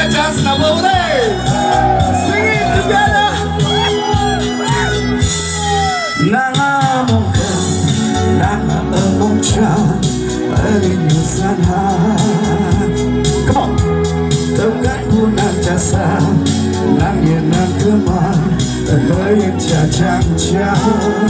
dance now over there. Sing it together. Nanga mongka, nanga mongcha, erin yusana. Come on. Taukan punan jasa, nang yenang keman, erin jajang jauh.